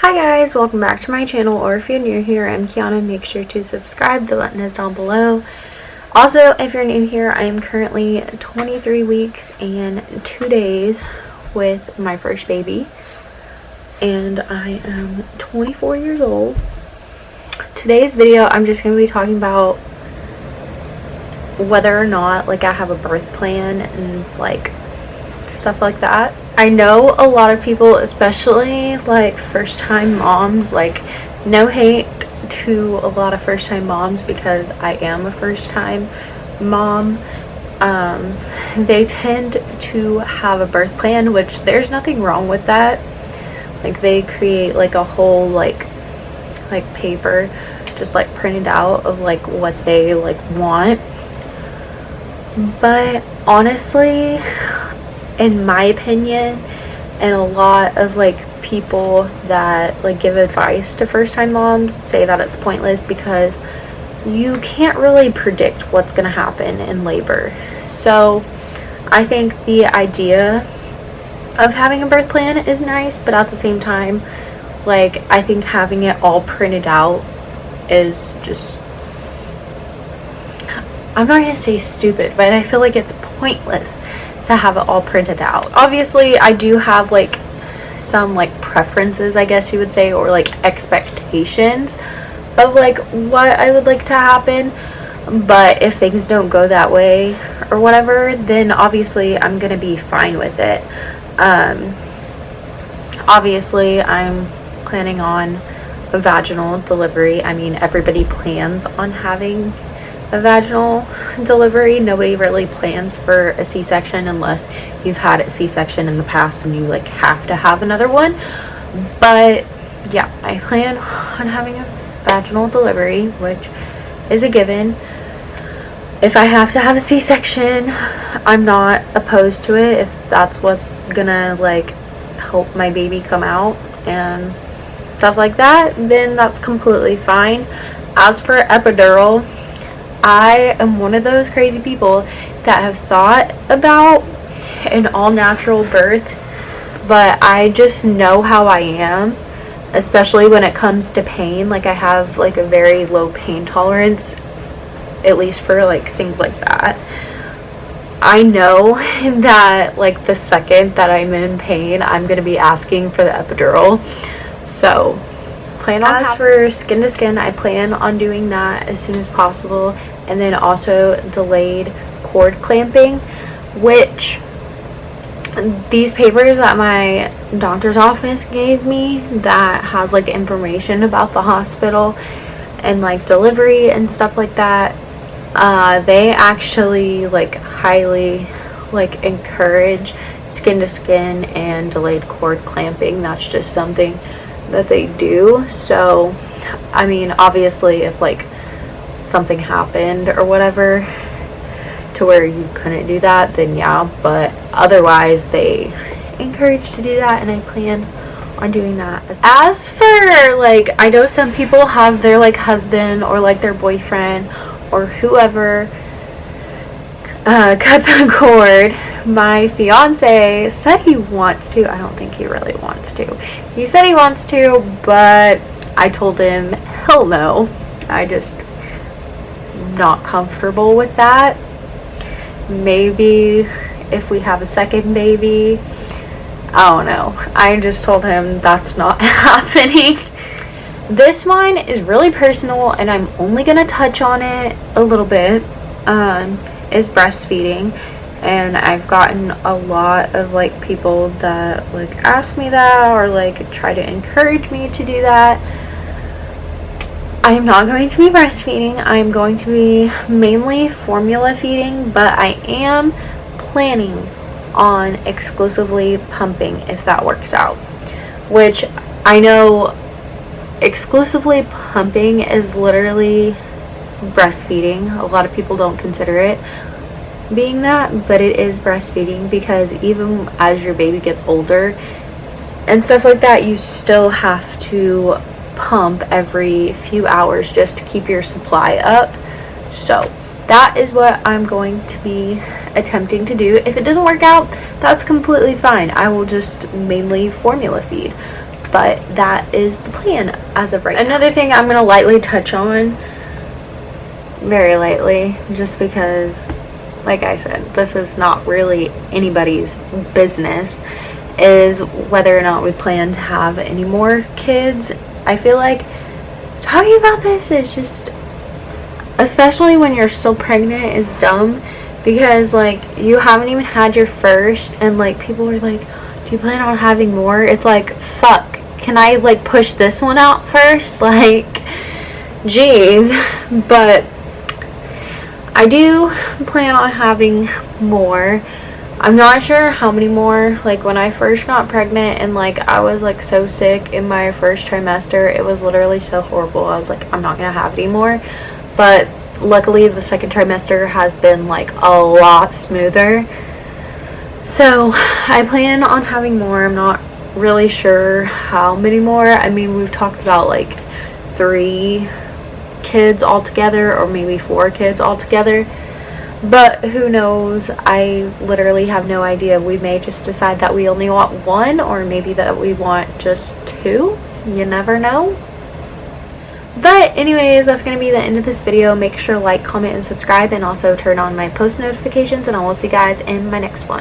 Hi guys, welcome back to my channel, or if you're new here, I'm Kiana. Make sure to subscribe, the button is down below. Also, if you're new here, I am currently 23 weeks and 2 days with my first baby, and I am 24 years old. Today's video, I'm just going to be talking about whether or not I have a birth plan and stuff like that. I know a lot of people, especially first time moms, no hate to a lot of first time moms because I am a first time mom. They tend to have a birth plan, which there's nothing wrong with that. They create a whole paper just printed out of what they want. But honestly, in my opinion, and a lot of people that give advice to first time moms say that it's pointless because you can't really predict what's going to happen in labor. So I think the idea of having a birth plan is nice, but at the same time, I think having it all printed out is just, I'm not going to say stupid, but I feel like it's pointless to have it all printed out. Obviously, I do have some preferences, I guess you would say, or expectations of what I would like to happen. But if things don't go that way or whatever, then obviously I'm gonna be fine with it. Obviously, I'm planning on a vaginal delivery. I mean, everybody plans on having a vaginal delivery. Nobody really plans for a C-section unless you've had a C-section in the past and you have to have another one. But yeah, I plan on having a vaginal delivery, which is a given. If I have to have a C-section, I'm not opposed to it. If that's what's gonna help my baby come out and stuff like that, then that's completely fine. As for epidural, I am one of those crazy people that have thought about an all-natural birth, but I just know how I am, especially when it comes to pain. I have a very low pain tolerance, at least for things like that. I know that the second that I'm in pain, I'm going to be asking for the epidural. So as for skin to skin, I plan on doing that as soon as possible. And then also delayed cord clamping, which these papers that my doctor's office gave me that has information about the hospital and delivery and stuff like that, they actually highly encourage skin to skin and delayed cord clamping. That's just something that they do. So I mean, obviously if something happened or whatever to where you couldn't do that, then yeah, but otherwise they encourage to do that, and I plan on doing that as for I know some people have their husband or their boyfriend or whoever cut the cord. My fiance said he wants to. I don't think he really wants to. He said he wants to, but I told him hell no. I just not comfortable with that. Maybe if we have a second baby, I don't know. I just told him that's not happening. This one is really personal, and I'm only gonna touch on it a little bit. Is breastfeeding, and I've gotten a lot of people that ask me that or try to encourage me to do that. I am not going to be breastfeeding. I am going to be mainly formula feeding, but I am planning on exclusively pumping if that works out. Which I know exclusively pumping is literally breastfeeding. A lot of people don't consider it being that, but it is breastfeeding because even as your baby gets older and stuff like that, you still have to pump every few hours just to keep your supply up. So that is what I'm going to be attempting to do. If it doesn't work out, that's completely fine. I will just mainly formula feed. but that is the plan as of right now. Another thing I'm going to lightly touch on, very lightly, just because, like I said, this is not really anybody's business, is whether or not we plan to have any more kids. I feel like talking about this is just, especially when you're still pregnant, is dumb, because like you haven't even had your first and like people are like, do you plan on having more? It's like, fuck, can I like push this one out first? Like, jeez. But I do plan on having more. I'm not sure how many more. Like when I first got pregnant and like I was like so sick in my first trimester, it was literally so horrible. I was like, I'm not gonna have any more. But luckily the second trimester has been like a lot smoother. So I plan on having more. I'm not really sure how many more. I mean, we've talked about like 3 kids altogether, or maybe 4 kids altogether, but who knows? I literally have no idea. We may just decide that we only want 1, or maybe that we want just 2. You never know. But anyways, that's going to be the end of this video. Make sure to like, comment, and subscribe, and also turn on my post notifications, and I will see you guys in my next one.